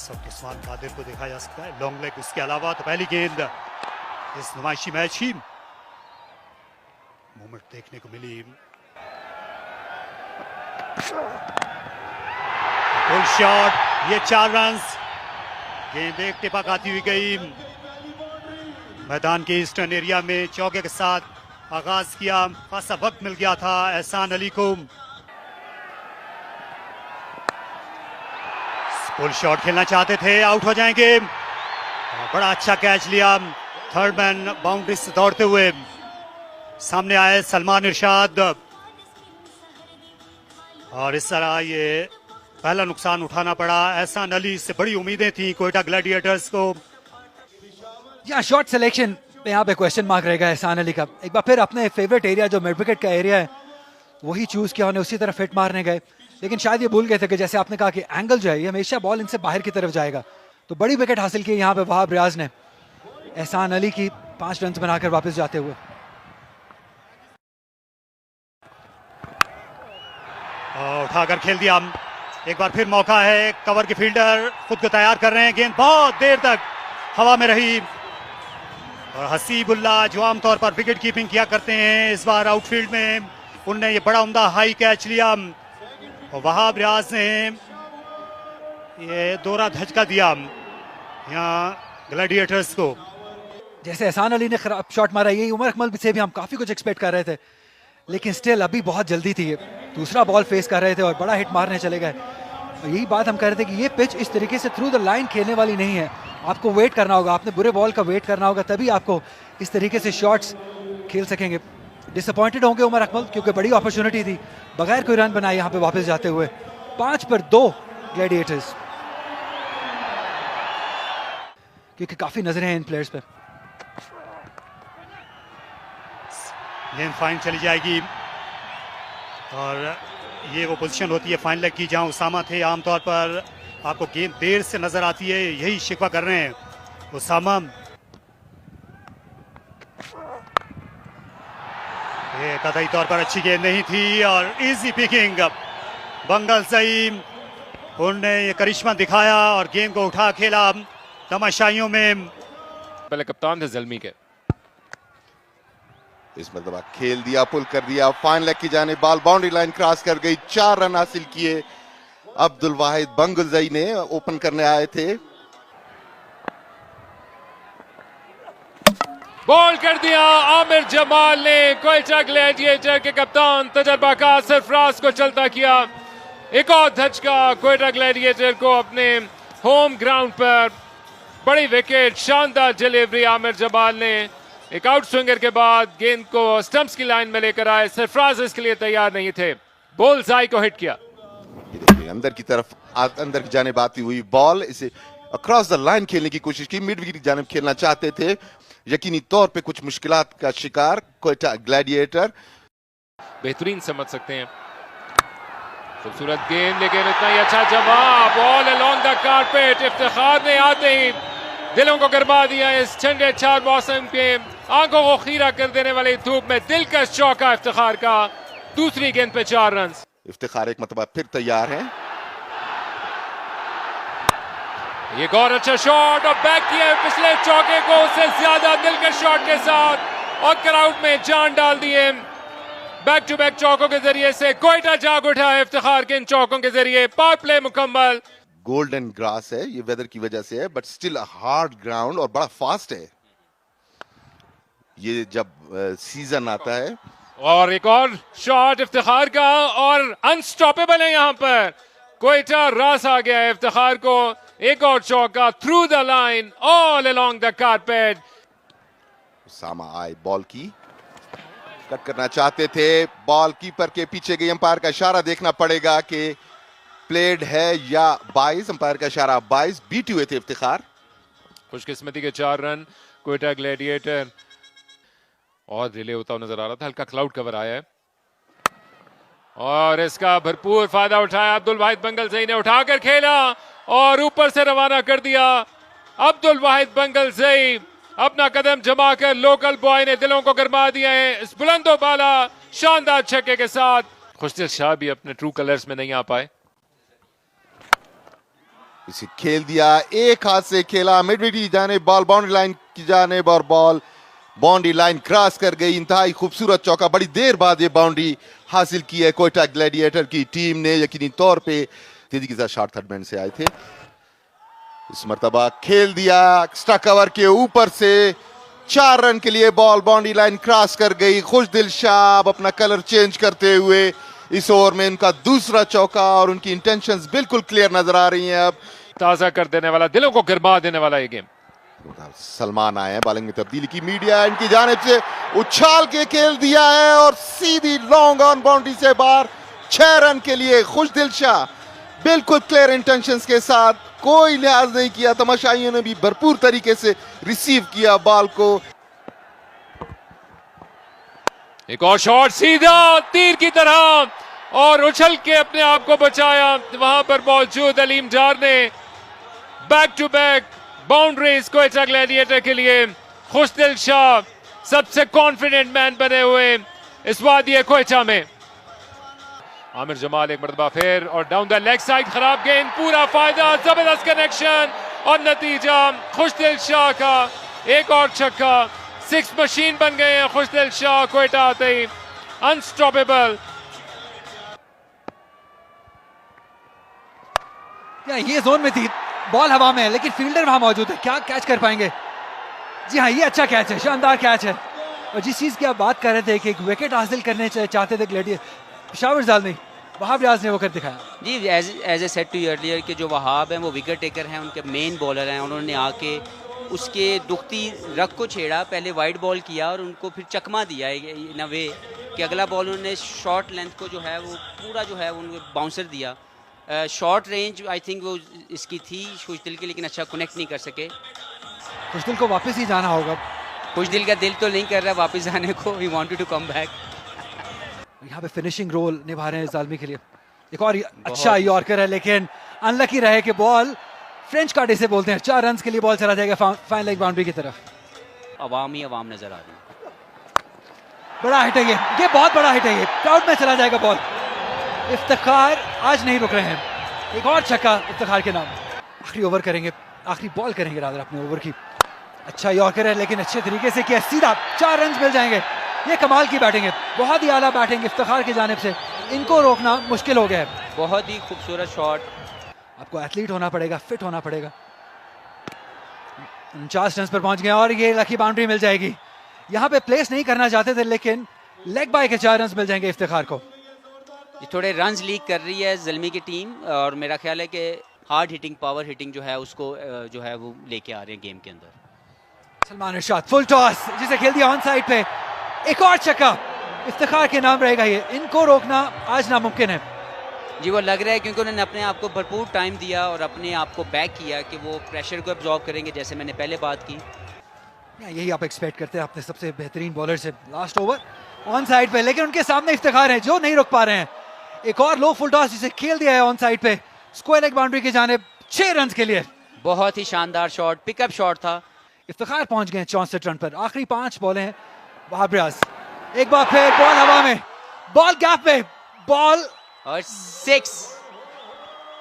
इस वक्त उस्मान कादिर को देखा जा सकता है लॉन्ग लेग। उसके अलावा तो पहली गेंद इस नुमाइशी मैच ही मोमेंट देखने को मिली। फुल शॉट, ये 4 रन। गेंद एक टिपक आती हुई गई मैदान के ईस्टर्न एरिया में। चौके के साथ आगाज किया, खासा वक्त मिल गया था एहसान अली को। फुल शॉट खेलना चाहते थे, आउट हो जाएंगे। बड़ा अच्छा कैच लिया, थर्ड मैन बाउंड्री से दौड़ते हुए सामने आए सलमान इरशाद, और इस तरह ये पहला नुकसान उठाना पड़ा। एहसान अली से बड़ी उम्मीदें थी कोयटा ग्लैडिएटर्स को। या शॉट सिलेक्शन पे यहाँ पे क्वेश्चन मार्क रहेगा एहसान अली का। एक बार फिर अपने फेवरेट एरिया जो मिड विकेट का एरिया है वही चूज किया, उन्हें उसी तरफ फिट मारने गए, लेकिन शायद ये भूल गए थे कि जैसे आपने कहा कि एंगल जो है ये हमेशा बॉल इनसे बाहर की तरफ जाएगा। तो बड़ी विकेट हासिल की यहाँ पे वहाब रियाज ने एहसान अली की 5 रन बनाकर वापस जाते हुए। उठाकर खेल दिया, एक बार फिर मौका है। कवर के फील्डर खुद को तैयार कर रहे हैं, गेंद बहुत देर तक हवा में रही, और हसीबुल्लाह जो आमतौर पर विकेट कीपिंग किया करते हैं इस बार आउटफील्ड में, उनने ये बड़ा उम्दा हाई कैच लिया, और वहाब रियाज ने ये दोहरा धचका दिया यहाँ ग्लैडिएटर्स को। जैसे एहसान अली ने खराब शॉट मारा, यही उमर अकमल से भी हम काफी कुछ एक्सपेक्ट कर रहे थे, लेकिन स्टिल अभी बहुत जल्दी थी। ये दूसरा बॉल फेस कर रहे थे और बड़ा हिट मारने चले गए। यही बात हम कह रहे थे कि ये पिच इस तरीके से थ्रू द लाइन खेलने वाली नहीं है। आपको वेट करना होगा, आपने बुरे बॉल का वेट करना होगा, तभी आपको इस तरीके से शॉट्स खेल सकेंगे। डिसअपॉइंटेड होंगे उमर अकमल, क्योंकि बड़ी अपॉर्चुनिटी थी, बगैर कोई रन बनाए यहाँ पे वापस जाते हुए। 5 पर 2 ग्लैडिएटर्स, क्योंकि काफी नजरें हैं इन प्लेयर्स पे। गेंद फाइन चली जाएगी, और ये वो पोजीशन होती है फाइन लेग की जहां उसामा थे। आमतौर पर आपको गेंद देर से नजर आती है, यही शिकवा कर रहे हैं उसामा। ये कतई तौर पर अच्छी गेंद नहीं थी, और इजी पिकिंग बंगल सईम, उन्होंने ये करिश्मा दिखाया और गेंद को उठा खेला तमाशाइयों में। पहले कप्तान थे ज़ल्मी के, इस मरतबा खेल दिया, पुल कर दिया, फाइन लेग की जाने बॉल बाउंड्री लाइन क्रॉस कर गई। 4 रन हासिल किए अब्दुल वाहिद बंगुलजई ने, ओपन करने आए थे। बॉल कर दिया आमिर जमाल ने। कोयटा ग्लैडिएटर के कप्तान तजर्बाकार सरफराज को चलता किया। एक और धचका कोयटा ग्लैडिएटर को अपने होम ग्राउंड पर। बड़ी विकेट, शानदार डिलीवरी आमिर जमाल ने। एक आउट स्विंगर के बाद गेंद को स्टंप्स की लाइन में लेकर आए। सरफराज इसके लिए तैयार नहीं थे, बुल्सआई को हिट किया। अंदर की तरफ, अंदर की जानिब आती हुई बॉल, इसे अक्रॉस द लाइन खेलने की कोशिश की। मिड विकेट की जानिब खेलना चाहते थे, यकीनी तौर पे कुछ मुश्किलात का शिकार कोयटा ग्लैडिएटर। बेहतरीन समझ सकते हैं, खूबसूरत गेंद, लेकिन इतना ही अच्छा जवाब। Ball along the carpet, Iftikhar ने आते ही दिलों को गरमा दिया। इस ठंडे 4 मौसम के आंखों को खीरा कर देने वाली धूप में दिलकश चौका इफ्तिखार का। दूसरी गेंद पे 4 रन। इफ्तिखार एक मतलब फिर तैयार है। एक और अच्छा शॉट, और बैक किया पिछले चौके को उससे ज्यादा दिलकश शॉट के साथ, और क्राउड में जान डाल दिए। बैक टू बैक चौकों के जरिए से कोयटा जाग उठा है इफ्तिखार के इन चौकों के जरिए। पावर प्ले मुकम्मल। गोल्डन ग्रास है, ये वेदर की वजह से है, बट स्टिल हार्ड ग्राउंड और बड़ा फास्ट है ये जब सीजन आता है। और एक और शॉट इफ्तिखार का, और अनस्टॉपेबल है यहाँ पर कोयटा। रास आ गया है इफ्तिखार को। एक और चौका through the line, all along the carpet. Usama आए, बॉल की कट करना चाहते थे, बॉल कीपर के पीछे गई। अंपायर का इशारा देखना पड़ेगा कि प्लेड है या 22। अंपायर का इशारा 22, बीट हुए थे इफ्तिखार। खुशकिस्मती के 4 रन कोयटा ग्लैडिएटर। और रिले होता हुआ नजर आ रहा था, हल्का क्लाउड कवर आया है, और इसका भरपूर फायदा उठाया अब्दुल वाहिद बंगलजई ने। उठाकर खेला और ऊपर से रवाना कर दिया अब्दुल वाहिद बंगलजई। अपना कदम जमाकर लोकल बॉय ने दिलों को गरमा दिया है इस बुलंदो बाला शानदार छक्के के साथ। खुशदिल शाह भी अपने ट्रू कलर्स में नहीं आ पाए। इसे खेल दिया, एक हाथ से खेला मिड विकेट की जाने, बॉल बाउंड्री लाइन की जाने और बॉल बाउंड्री लाइन क्रॉस कर गई। इंतहाई खूबसूरत चौका, बड़ी देर बाद ये बाउंड्री हासिल की है कोयटा ग्लैडिएटर की टीम ने। यकीनी तौर पे तेजी के साथ शॉट थर्ड मैन से आए थे, इस मर्तबा खेल दिया एक्स्ट्रा कवर के ऊपर से 4 रन के लिए। बॉल बाउंड्री लाइन क्रॉस कर गई। खुशदिल शाह अपना कलर चेंज करते हुए इस ओवर में उनका दूसरा चौका, और उनकी इंटेंशंस बिल्कुल क्लियर नजर आ रही हैं। अब ताजा कर देने वाला, दिलों को गिरमा देने वाला ये गेम। सलमान आए हैं, बॉलिंग में तब्दीली की, मीडिया इनकी जानिब से उछाल के खेल दिया है और सीधी लॉन्ग ऑन बाउंड्री से बाहर। 6 रन के लिए खुशदिल शाह बिल्कुल क्लियर इंटेंशंस के साथ, कोई लिहाज नहीं किया। तमाशाइयों ने भी भरपूर तरीके से रिसीव किया बॉल को। एक और शॉट सीधा तीर की तरह, और उछल के अपने आप को बचाया वहां पर मौजूद अलीम डार ने। Back to back boundaries Quetta gladiator के लिए। खुशदिल शाह सबसे कॉन्फिडेंट मैन बने हुए इस वादी कोयटा में। आमिर जमाल एक मरतबा फिर, और डाउन द लेग साइड, खराब गेंद, पूरा फायदा, जबरदस्त कनेक्शन, और नतीजा खुशदिल शाह का एक और छक्का। 6 मशीन बन गए हैं खुशदिल शाह कोयटा आते ही, अनस्टॉपेबल। ये जोन में थी, बॉल हवा में है, लेकिन फील्डर वहां मौजूद है, क्या कैच कर पाएंगे? जी हाँ, ये अच्छा कैच है, शानदार कैच है। और जिस चीज की आप बात कर रहे थे कि एक विकेट हासिल करने चाहते थे ग्लैडिएटर, पेशावर जाल नहीं, वहाब रियाज ने वो कर दिखाया। जी, as I said to earlier के जो वहाब हैं वो विकेट टेकर हैं, उनके मेन बॉलर हैं। उन्होंने आके उसके दुखती रग को छेड़ा, पहले वाइड बॉल किया और उनको फिर चकमा दिया इन अ वे कि अगला बॉल उन्होंने शॉर्ट लेंथ को जो है वो पूरा जो है उनको बाउंसर दिया। शॉर्ट रेंज आई थिंक वो इसकी थी खुशदिल की, लेकिन अच्छा कनेक्ट नहीं कर सके। खुशदिल को वापस ही जाना होगा। खुशदिल का दिल तो नहीं कर रहा वापस जाने को, he wanted to come back. यहाँ पे फिनिशिंग रोल निभा रहे हैं जालमी के लिए। एक और अच्छा यॉर्कर है, लेकिन अनलकी रहे कि बॉल फ्रेंच कार्ड इसे बोलते हैं। 4 रन के लिए बॉल चला जाएगा फाइन लेग बाउंड्री की तरफ। अवाम ही अवाम नजर आ रही है। बड़ा हिट है ये बहुत बड़ा हिट है, ये क्राउड में चला जाएगा बॉल। इफ्तिखार आज नहीं रुक रहे हैं, एक और छक्का इफ्तिखार के नाम। आखिरी ओवर करेंगे, आखिरी बॉल करेंगे रादर अपने ओवर की। अच्छा यॉर्कर है, लेकिन अच्छे तरीके से किया, सीधा 4 रन मिल जाएंगे। ये कमाल की बैटिंग है, बहुत ही आला बैटिंग इफ्तिखार की जानिब से, इनको रोकना मुश्किल हो गया है। बहुत ही खूबसूरत शॉट। आपको एथलीट होना पड़ेगा, फिट होना पड़ेगा। 49 रन पर पहुंच गए और ये लकी बाउंड्री मिल जाएगी। यहाँ पे प्लेस नहीं करना चाहते थे, लेकिन लेग बाय के 4 रन मिल जाएंगे इफ्तिखार को। ये थोड़े रन्स लीक कर रही है ज़ल्मी की टीम, और मेरा ख्याल है कि हार्ड हिटिंग, पावर हिटिंग जो है उसको जो है वो लेके आ रहे हैं गेम के अंदर। सलमान इरशाद फुल टॉस, जिसे खेल दिया ऑन साइड पे, एक और छक्का इफ्तिखार के नाम रहेगा। ये इनको रोकना आज नामुमकिन है। जी, वो लग रहा है क्योंकि उन्होंने अपने आप को भरपूर टाइम दिया और अपने आप को बैक किया कि वो प्रेशर को एब्जॉर्ब करेंगे, जैसे मैंने पहले बात की। यही आप एक्सपेक्ट करते हैं अपने सबसे बेहतरीन बॉलर से। लास्ट ओवर ऑन साइड पे, लेकिन उनके सामने इफ्तिखार है जो नहीं रोक पा रहे हैं। एक और लो फुल टॉस जिसे खेल दिया है ऑन साइड पे, स्क्वायर लेग बाउंड्री की जानिब, 6 रन के लिए। बहुत ही शानदार शॉट, पिकअप शॉट था। इफ्तिखार पहुंच गए 64 रन पर। आखिरी 5 बॉलें हैं। वहाब रियाज एक बार फिर, बॉल हवा में, बॉल गैप में, बॉल और 6।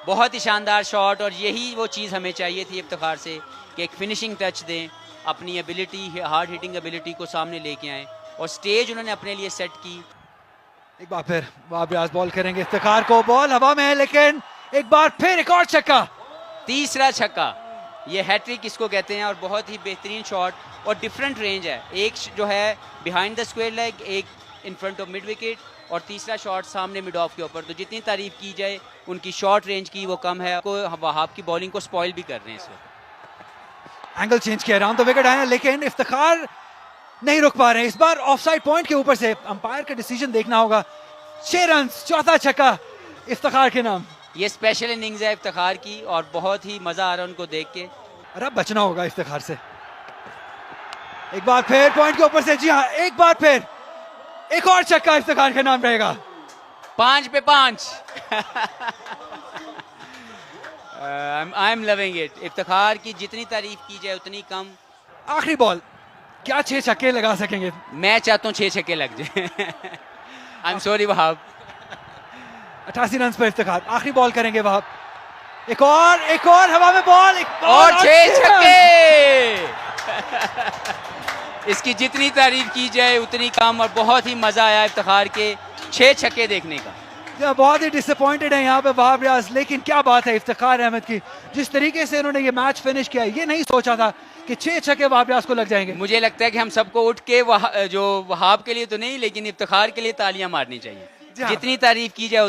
बहुत ही शानदार शॉट, और यही वो चीज़ हमें चाहिए थी इफ्तिखार से कि एक फिनिशिंग टच दें, अपनी एबिलिटी, हार्ड हिटिंग एबिलिटी को सामने लेके आए, और स्टेज उन्होंने अपने लिए सेट की। एक बार फिर वहाब रियाज बॉल करेंगे इफ्तिखार को, बॉल हवा में है, लेकिन एक बार फिर एक और छक्का, तीसरा छक्का। ये हैट्रिक इसको कहते हैं, और बहुत ही बेहतरीन शॉट और डिफरेंट रेंज है। एक जो है बिहाइंड द स्क्वायर लेग, एक in front of mid wicket, और तीसरा शॉट सामने मिड ऑफ के ऊपर। तो जितनी तारीफ की जाए उनकी शॉर्ट रेंज की वो कम है। को वहाब की बॉलिंग को स्पॉइल भी कर रहे हैं इस वक्त। एंगल चेंज किया, राउंड द विकेट आए, लेकिन इफ्तिखार नहीं रुक पा रहे हैं। इस बार ऑफसाइड पॉइंट के ऊपर से अंपायर का डिसीजन देखना होगा। 6 रन, चौथा छक्का इफ्तिखार के नाम। ये स्पेशल इनिंग्स है इफ्तिखार की, और बहुत ही मजा आ रहा है उनको देख के। और अब बचना होगा इफ्तिखार से। एक बार फिर पॉइंट के ऊपर से, जी हाँ, एक बार फिर एक और छक्का इफ्तिखार के नाम रहेगा। 5 पे 5। I am loving it. Iftikhar की जितनी तारीफ की जाए उतनी कम। आखिरी बॉल, क्या 6 छक्के लगा सकेंगे? मैं चाहता हूँ 6 छक्के लग जाए। I am sorry Wahab. 88 run पर इफ्तिखार। आखिरी बॉल करेंगे वहाब। एक और हवा में बॉल, और 6 छक्के। इसकी जितनी तारीफ की जाए उतनी कम, और बहुत ही मजा आया इफ्तिखार के 6 छक्के देखने का। बहुत ही डिसअपॉइंटेड है यहाँ पे वहाब रियाज, लेकिन क्या बात है इफ्तिखार अहमद की, जिस तरीके से इन्होंने ये मैच फिनिश किया, ये नहीं सोचा था कि 6 छक्के वहाब रियाज को लग जाएंगे। मुझे लगता है कि हम सबको उठ के जो वहाब के लिए तो नहीं, लेकिन इफ्तिखार के लिए तालियां मारनी चाहिए। जितनी तारीफ की जाए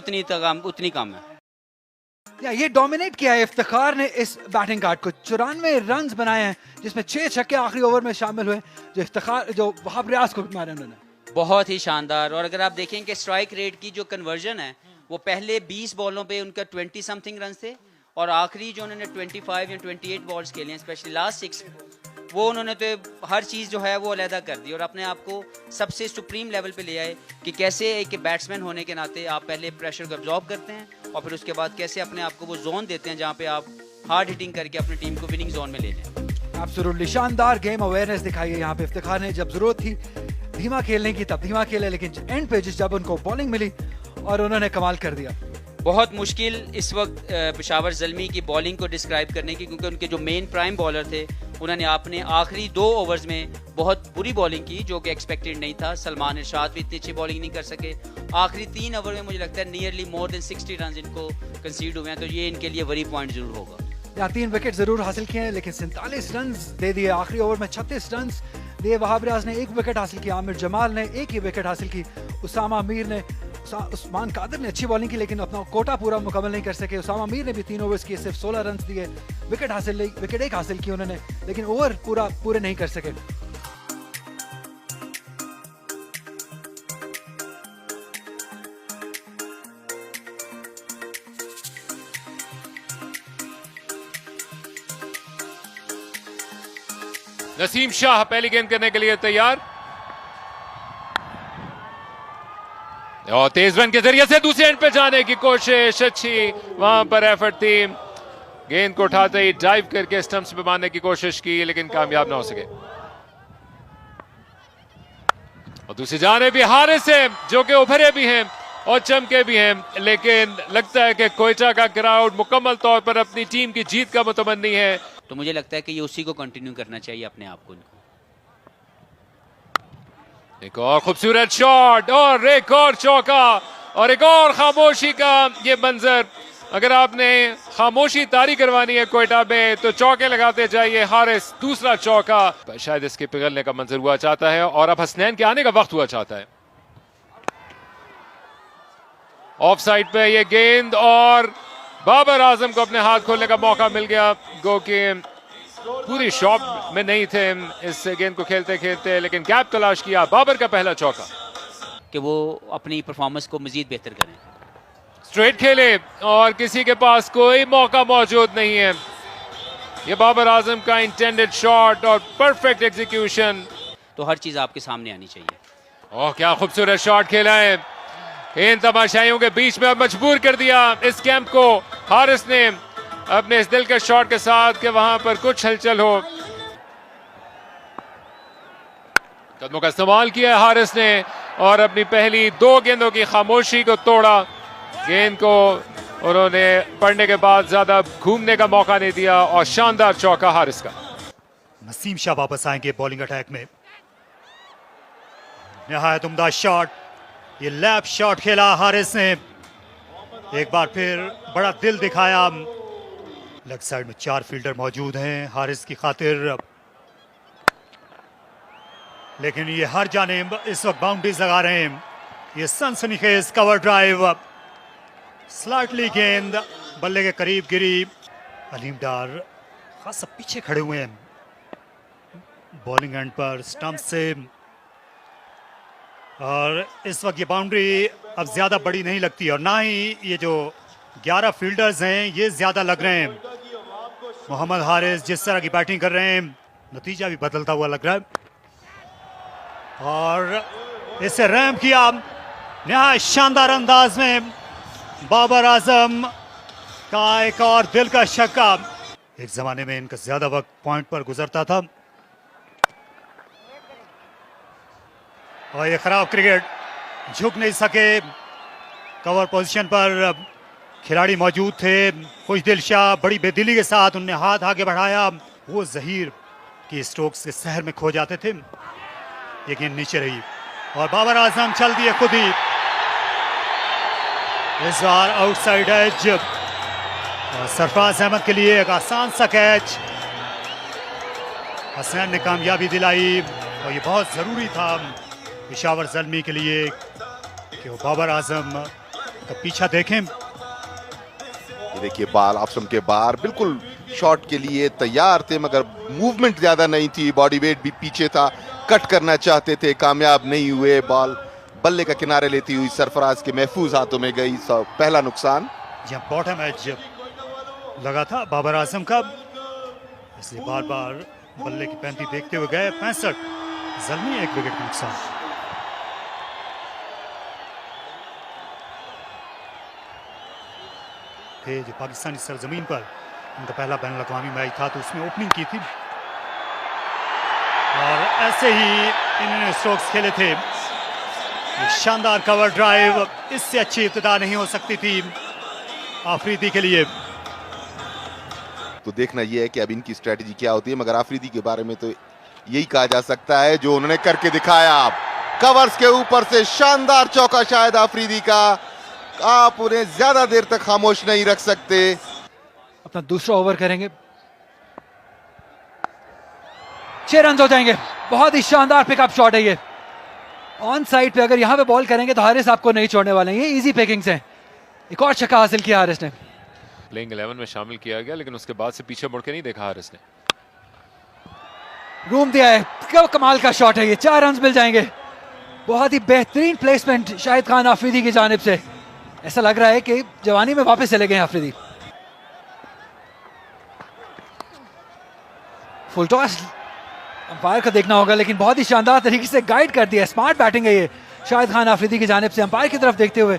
उतनी कम है। ये डोमिनेट किया है इफ्तिखार ने इस बैटिंग कार्ड को, 94 रन बनाए हैं, जिसमें 6 छक्के आखिरी ओवर में शामिल हुए, जो वहाब रियाज को मारे उन्होंने। बहुत ही शानदार। और अगर आप देखें कि स्ट्राइक रेट की जो कन्वर्जन है, वो पहले 20 बॉलों पे उनका 20 समथिंग रन थे, और आखिरी जो उन्होंने 25 या 28 बॉल्स खेले हैं, स्पेशली लास्ट 6, वो उन्होंने तो हर चीज़ जो है वो अलहदा कर दी और अपने आप को सबसे सुप्रीम लेवल पे ले आए कि कैसे एक बैट्समैन होने के नाते आप पहले प्रेशर को एब्जॉर्ब करते हैं और फिर उसके बाद कैसे अपने आप को वो जोन देते हैं जहाँ पे आप हार्ड हिटिंग करके अपनी टीम को विनिंग जोन में ले लें। एब्सोल्युटली शानदार गेम अवेयरनेस दिखाई है यहाँ पे इफ्तिखार ने। जब जरूरत थी धीमा खेलने की तब धीमा खेले, लेकिन एंड पे जब उनको बॉलिंग मिली और उन्होंने कमाल कर दिया। बहुत मुश्किल इस वक्त पेशावर ज़ल्मी की बॉलिंग को डिस्क्राइब करने की, क्योंकि उनके जो मेन प्राइम बॉलर थे उन्होंने आपने आखिरी 2 ओवर्स में बहुत बुरी बॉलिंग की जो कि एक्सपेक्टेड नहीं था। सलमान इरशाद भी इतनी अच्छी बॉलिंग नहीं कर सके। आखिरी 3 ओवर में मुझे लगता है नियरली मोर देन 60 रन इनको कंसीड हुए हैं, तो ये इनके लिए वरी पॉइंट जरूर होगा। यहाँ 3 विकेट जरूर हासिल किए हैं, लेकिन 47 रन दे दिए आखिरी ओवर में। 36 रन दिए वहाब रियाज ने, 1 विकेट हासिल किया आमिर जमाल ने, 1 ही विकेट हासिल की उसामा मीर ने। उस्मान कादिर ने अच्छी बॉलिंग की लेकिन अपना कोटा पूरा मुकम्मल नहीं कर सके। उसामा मीर ने भी 3 ओवर्स किए, सिर्फ 16 रन दिए। विकेट 1 हासिल की उन्होंने, लेकिन ओवर पूरे नहीं कर सके। नसीम शाह पहली गेंद करने के लिए तैयार और तेज रन के जरिए से दूसरे एंड पे जाने की कोशिश, अच्छी वहां पर एफर्ट थी। गेंद को उठाते ही डाइव करके स्टंप्स पे मारने की कोशिश की लेकिन कामयाब ना हो सके। और दूसरी जाने भी हारिस है जो कि उभरे भी हैं और चमके भी हैं, लेकिन लगता है कि कोयटा का क्राउड मुकम्मल तौर पर अपनी टीम की जीत का मुतमन्नी है। तो मुझे लगता है कि ये उसी को कंटिन्यू करना चाहिए अपने आप को। एक और खूबसूरत शॉट और एक और चौका और एक और खामोशी का ये मंजर। अगर आपने खामोशी तारी करवानी है कोयटा में तो चौके लगाते जाइए। हारिस दूसरा चौका, शायद इसके पिघलने का मंजर हुआ चाहता है और अब हसनैन के आने का वक्त हुआ चाहता है। ऑफ साइड पे ये गेंद और बाबर आजम को अपने हाथ खोलने का मौका मिल गया। गो के पूरी शॉट में नहीं थे इस गेंद को खेलते खेलते, लेकिन गैप तलाश किया। बाबर का पहला चौका कि वो अपनी परफॉर्मेंस को मजीद बेहतर करें। स्ट्रेट खेले और किसी के पास कोई मौका मौजूद नहीं है। ये बाबर आजम का इंटेंडेड शॉट और परफेक्ट एग्जीक्यूशन। तो हर चीज आपके सामने आनी चाहिए। ओह क्या खूबसूरत शॉट खेला है। इन तमाशाइयों के बीच में अब मजबूर कर दिया इस कैंप को हारिस ने अपने इस दिल के शॉट के साथ कि वहां पर कुछ हलचल हो। कदमों का इस्तेमाल किया है हारिस ने और अपनी पहली 2 गेंदों की खामोशी को तोड़ा। गेंद को उन्होंने पढ़ने के बाद ज्यादा घूमने का मौका नहीं दिया और शानदार चौका हारिस का। नसीम शाह वापस आएंगे बॉलिंग अटैक में। निहायत उम्दा शॉट, ये लैप शॉट खेला हारिस ने। एक बार फिर बड़ा दिल दिखाया। लेग साइड में 4 फील्डर मौजूद हैं हारिस की खातिर, लेकिन ये हर जानिब इस वक्त बाउंड्रीज लगा रहे हैं। ये सनसनीखेज कवर ड्राइव, स्लाइटली गेंद बल्ले के करीब गिरी। अलीम डार खासा पीछे खड़े हुए हैं बॉलिंग एंड पर स्टंप से, और इस वक्त ये बाउंड्री अब ज्यादा बड़ी नहीं लगती और ना ही ये जो 11 फील्डर्स हैं ये ज्यादा लग रहे हैं। मोहम्मद हारिस जिस तरह की बैटिंग कर रहे हैं नतीजा भी बदलता हुआ लग रहा है और इसे रैम्प किया नहायत शानदार अंदाज में। बाबर आजम का एक और दिल का छक्का। एक जमाने में इनका ज्यादा वक्त पॉइंट पर गुजरता था और ये खराब क्रिकेट, झुक नहीं सके, कवर पोजीशन पर खिलाड़ी मौजूद थे। खुशदिल शाह बड़ी बेदिली के साथ उनने हाथ आगे बढ़ाया। वो जहीर की स्ट्रोक्स के सहर में खो जाते थे। ये गेंद नीचे रही और बाबर आजम चल दिए खुद ही। इस बार आउटसाइड एज और सरफराज अहमद के लिए एक आसान सा कैच। हसनैन ने कामयाबी दिलाई और ये बहुत ज़रूरी था पेशावर ज़ल्मी के लिए कि वो बाबर आजम का पीछा देखें। ये देखिए बाल ऑप्शन के बाहर बिल्कुल शॉट के लिए तैयार थे, मगर मूवमेंट ज्यादा नहीं थी, बॉडी वेट भी पीछे था, कट करना चाहते थे, कामयाब नहीं हुए। बॉल बल्ले का किनारे लेती हुई सरफराज के महफूज हाथों में गई। पहला नुकसान। जब बॉटम एज लगा था बाबर आजम का, इसलिए बार बार बल्ले की पैंती देखते हुए गए। 65 ज़ल्मी, 1 विकेट का नुकसान। थे जो पाकिस्तानी सरजमीन पर उनका पहला बैन अल-अक़वामी मैच था, तो उसमें ओपनिंग की थी और ऐसे ही इन्होंने स्ट्रोक्स खेले थे। ये शानदार कवर ड्राइव, इससे अच्छी इब्तिदा नहीं हो सकती थी आफरीदी के लिए। तो देखना यह है कि अब इनकी स्ट्रेटजी क्या होती है, मगर आफरीदी के बारे में तो यही कहा जा सकता है जो उन्होंने करके दिखाया। कवर्स के ऊपर से शानदार चौका शायद आफरीदी का, आप उन्हें ज्यादा देर तक खामोश नहीं रख सकते। अपना दूसरा ओवर करेंगे, 6 रन हो जाएंगे। बहुत ही शानदार पिकअप शॉट है ये। ऑन साइड पे अगर यहां पे बॉल करेंगे तो हारिस आपको नहीं छोड़ने वाले हैं। ये इजी पिकिंग्स हैं। एक और छक्का हासिल किया हारिस ने। प्लेइंग 11 में शामिल किया गया, लेकिन उसके बाद से पीछे मुड़ के नहीं देखा हारिस ने। रूम दिया है, क्या कमाल का शॉट है ये। 4 रन मिल जाएंगे। बहुत ही बेहतरीन प्लेसमेंट शाहिद खान आफरीदी की जानिब से। ऐसा लग रहा है कि जवानी में वापस चले गए आफरीदी। फुल टॉस अंपायर का देखना होगा, लेकिन बहुत ही शानदार तरीके से गाइड कर दिया। स्मार्ट बैटिंग है ये शाहिद खान आफरीदी की जानिब से। अंपायर की तरफ देखते हुए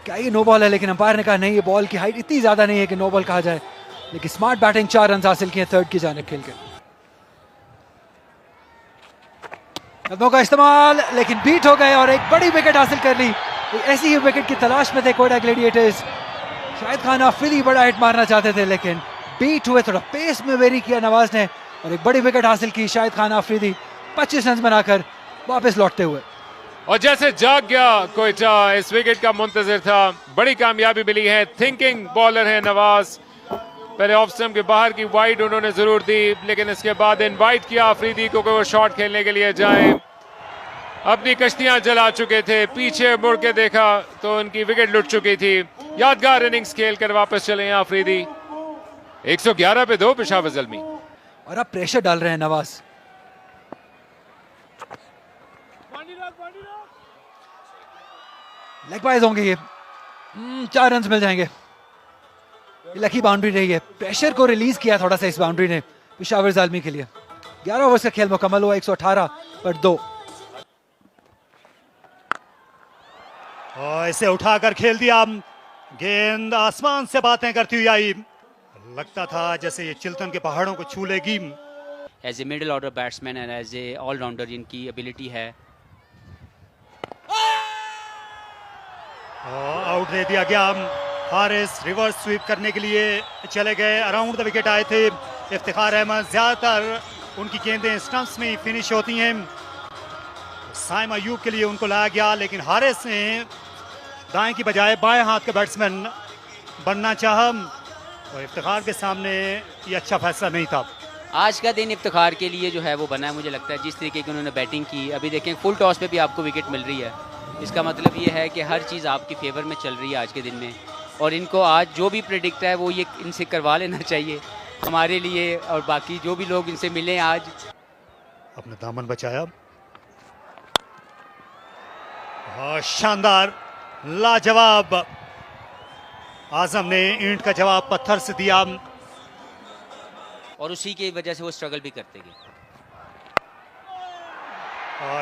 क्या ये नो बॉल है, लेकिन अंपायर ने कहा नहीं, ये बॉल की हाइट इतनी ज्यादा नहीं है कि नो बॉल कहा जाए। लेकिन स्मार्ट बैटिंग, 4 रन हासिल किए थर्ड की जानिब खेल के। कदमों का इस्तेमाल, लेकिन बीट हो गए और एक बड़ी विकेट हासिल कर ली। ऐसी ही विकेट की तलाश में थे कोयटा ग्लैडिएटर्स। शाहिद खान आफरीदी बड़ा हिट मारना चाहते थे, लेकिन बीट हुए। थोड़ा पेस में वेरी किया नवाज ने और एक बड़ी विकेट हासिल की शाहिद खान आफरीदी 25 रन बनाकर वापस लौटते हुए। और जैसे जाग गया कोयटा, इस विकेट का मुंतजर था। बड़ी कामयाबी मिली है। थिंकिंग बॉलर है नवाज। पहले ऑफ स्टंप के बाहर की वाइड उन्होंने जरूर दी, लेकिन इसके बाद इनवाइट किया आफरीदी को कि वो शॉट खेलने के लिए जाए। अपनी कश्तियां जला चुके थे, पीछे मुड़ के देखा तो उनकी विकेट लुट चुकी थी। यादगार इनिंग्स खेल कर वापस चले हैं आफरीदी। 111 पे 2 पेशावर ज़ल्मी। और अब प्रेशर डाल रहे हैं नवाज। लेग बाइज होंगे ये। 4 रन मिल जाएंगे। ये लकी बाउंड्री रही है। प्रेशर को रिलीज किया थोड़ा सा इस बाउंड्री ने पेशावर ज़ल्मी के लिए। 11 ओवर्स का खेल मुकम्मल हुआ। 118 पर 2। और इसे उठाकर खेल दिया। गेंद आसमान से बातें करती हुई आई। लगता था जैसे ये चिल्तन के पहाड़ों को छू लेगी। As a middle order batsman and as a allrounder इनकी एबिलिटी है। आउट दे दिया गया। हारिस रिवर्स स्वीप करने के लिए चले गए। अराउंड द विकेट आए थे इफ्तिखार अहमद। ज्यादातर उनकी गेंदें स्टंप्स में ही फिनिश होती हैं। साइम अयूब के लिए उनको लाया गया, लेकिन हारिस ने दाएं की बजाय बाएं हाथ का बैट्समैन बनना चाहा और इफ्तिखार के सामने ये अच्छा फैसला नहीं था। आज का दिन इफ्तिखार के लिए जो है वो बना है। मुझे लगता है जिस तरीके की उन्होंने बैटिंग की। अभी देखें फुल टॉस पे भी आपको विकेट मिल रही है। इसका मतलब ये है कि हर चीज़ आपकी फेवर में चल रही है आज के दिन में। और इनको आज जो भी प्रेडिक्ट है वो ये इनसे करवा लेना चाहिए हमारे लिए, और बाकी जो भी लोग इनसे मिले आज। अपना दामन बचाया। शानदार, लाजवाब। आजम ने ईंट का जवाब पत्थर से दिया और उसी की वजह से वो स्ट्रगल भी करते गए।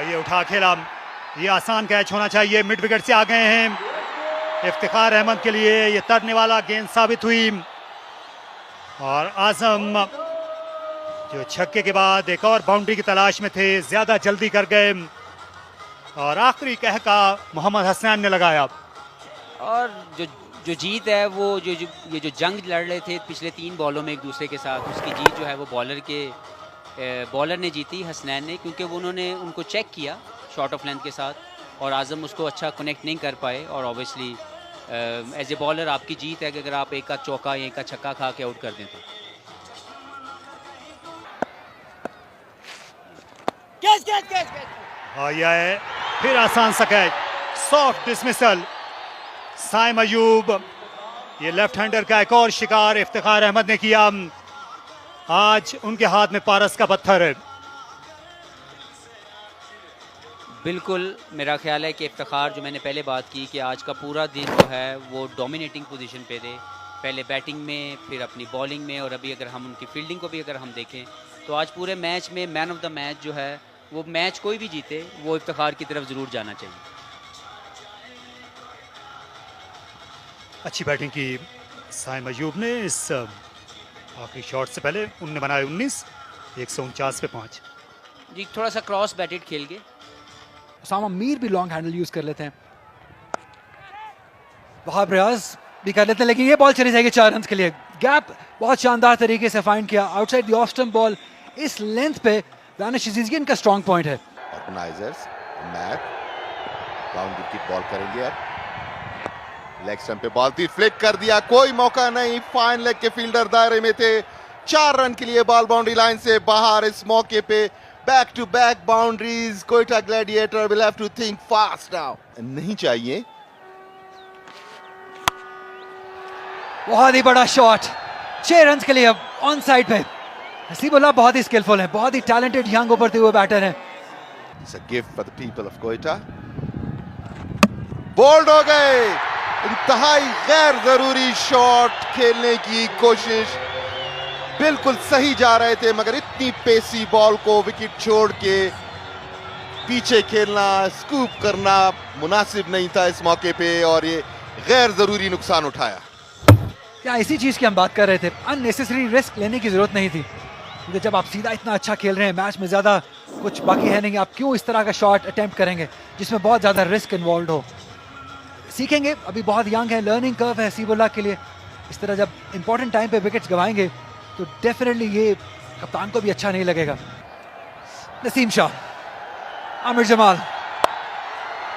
ये उठा खेला। ये आसान कैच होना चाहिए। मिड विकेट से आ गए हैं। इफ्तिखार अहमद के लिए ये तरने वाला गेंद साबित हुई और आजम जो छक्के के बाद एक और बाउंड्री की तलाश में थे, ज्यादा जल्दी कर गए और आखिरी कहका मोहम्मद हसनैन ने लगाया। और जो जो जीत है वो ये जो जंग लड़ रहे थे पिछले 3 बॉलों में एक दूसरे के साथ, उसकी जीत जो है वो बॉलर ने जीती, हसनैन ने, क्योंकि वो उन्होंने उनको चेक किया शॉर्ट ऑफ लेंथ के साथ और आज़म उसको अच्छा कनेक्ट नहीं कर पाए। और ऑब्वियसली एज ए बॉलर आपकी जीत है कि अगर आप एक का चौका या एक का छक्का खा के आउट कर दें तो। आया है फिर आसान सा catch, soft dismissal. Saim Ayub, ये लेफ्ट हैंडर का एक और शिकार इफ्तिखार अहमद ने किया। आज उनके हाथ में पारस का पत्थर है। बिल्कुल, मेरा ख्याल है कि इफ्तिखार, जो मैंने पहले बात की कि आज का पूरा दिन जो है वो डोमिनेटिंग पोजीशन पे थे, पहले बैटिंग में फिर अपनी बॉलिंग में, और अभी अगर हम उनकी फील्डिंग को भी अगर हम देखें तो आज पूरे मैच में मैन ऑफ द मैच जो है वो, मैच कोई भी जीते वो इफ्तिखार की तरफ ज़रूर जाना चाहिए। अच्छी बैटिंग की साइम अयूब ने इस आखिरी शॉट से पहले। उन्होंने बनाए 19, 149 पे 5। जी, थोड़ा सा क्रॉस बैटेड खेल के उसामा मीर भी लॉन्ग हैंडल यूज कर लेते हैं, वहाब रियाज भी कर लेते हैं, लेकिन ये बॉल चली जाएगी 4 रन के लिए। गैप बहुत शानदार तरीके से फाइंड किया outside the off stump ball. इस लेंथ पे दानिश अजीज इनका स्ट्रॉन्ग पॉइंट है। ऑर्गेनाइजर्स मैच बाउंड्री की बॉल करेंगे। अब लेग स्टंप पे बॉल थी, फ्लिक कर दिया, कोई मौका नहीं। फाइन लेग के फील्डर दायरे में थे। 4 रन के लिए बॉल बाउंड्री लाइन से बाहर। इस मौके पे back to back boundaries. Quetta gladiator will have to think fast now. नहीं चाहिए। बहुत ही बड़ा शॉट, 6 रन के लिए अब ऑन साइड पे। हसीबुल्लाह बहुत ही स्किलफुल है, बहुत ही टैलेंटेड यंग उभरते हुए बैटर है। It's a gift for the people of Quetta. Bold हो गए। इंतहाई गैर जरूरी शॉट खेलने की कोशिश, बिल्कुल सही जा रहे थे मगर इतनी पेसी बॉल को विकेट छोड़ के पीछे खेलना, स्कूप करना मुनासिब नहीं था इस मौके पे, और ये गैर जरूरी नुकसान उठाया। क्या इसी चीज की हम बात कर रहे थे, अननेसेसरी रिस्क लेने की जरूरत नहीं थी, क्योंकि जब आप सीधा इतना अच्छा खेल रहे हैं, मैच में ज्यादा कुछ बाकी है नहीं, आप क्यों इस तरह का शॉट अटेम्प्ट करेंगे जिसमें बहुत ज्यादा रिस्क इन्वॉल्व हो। सीखेंगे, अभी बहुत यंग है, लर्निंग कर्व है हसीबुल्लाह के लिए। इस तरह जब इंपॉर्टेंट टाइम पे विकेट्स गंवाएंगे तो डेफिनेटली ये कप्तान को भी अच्छा नहीं लगेगा। नसीम शाह, आमिर जमाल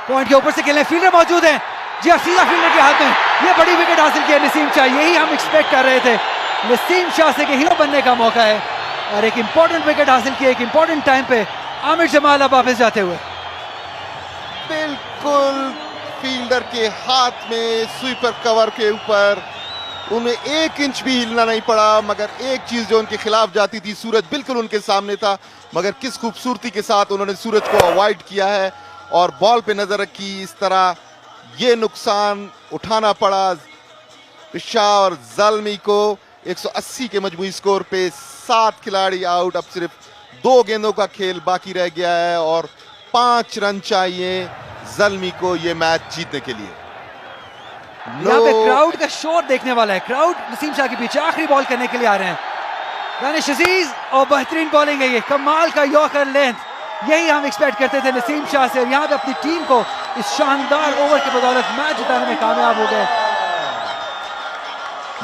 पॉइंट के ऊपर से खेलने, फील्डर मौजूद है जी, सीधा फील्डर के हाथ में, ये बड़ी विकेट हासिल की है नसीम शाह। यही हम एक्सपेक्ट कर रहे थे, नसीम शाह से कि हीरो बनने का मौका है, और एक इंपॉर्टेंट विकेट हासिल की एक इंपॉर्टेंट टाइम पे। आमिर जमाल अब वापस जाते हुए, बिल्कुल फील्डर के हाथ में, स्वीपर कवर के ऊपर, उन्हें 1 इंच भी हिलना नहीं पड़ा। मगर एक चीज जो उनके खिलाफ जाती थी, सूरज बिल्कुल उनके सामने था, मगर किस खूबसूरती के साथ उन्होंने सूरज को अवॉइड किया है और बॉल पे नजर रखी। इस तरह ये नुकसान उठाना पड़ा पिशावर ज़ल्मी को। 180 के मजमूई स्कोर पे 7 खिलाड़ी आउट। अब सिर्फ 2 गेंदों का खेल बाकी रह गया है और 5 रन चाहिए ज़ल्मी को ये मैच जीतने के लिए। यहाँ पे क्राउड का शोर देखने वाला है, क्राउड नसीम शाह के पीछे आखिरी बॉल करने के लिए आ रहे हैं। दानिश अजीज, और बेहतरीन बॉलिंग है ये, कमाल का यॉर्कर लेंथ, यही हम एक्सपेक्ट करते थे नसीम शाह से, और यहाँ पे अपनी टीम को इस शानदार ओवर की बदौलत मैच जिताने में कामयाब हो गए।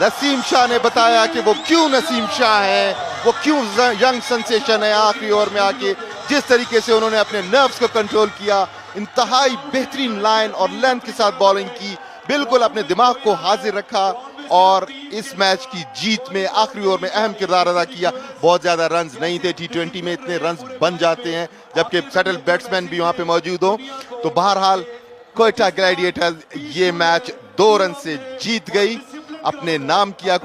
नसीम शाह ने बताया कि वो क्यों नसीम शाह है, वो क्यों यंग सेंसेशन है। आखिरी ओवर में आके जिस तरीके से उन्होंने अपने नर्व्स को कंट्रोल किया, इंतहाई बेहतरीन लाइन और लेंथ के साथ बॉलिंग की, बिल्कुल अपने दिमाग को हाजिर रखा और इस मैच की जीत में आखिरी ओवर में अहम किरदार अदा किया। बहुत ज्यादा रन्स नहीं थे, T20 में इतने रन्स बन जाते हैं जबकि सेटल बैट्समैन भी वहां पे मौजूद हो। तो बहरहाल कोयटा ग्लैडिएटर्स ये मैच 2 रन से जीत गई, अपने नाम किया।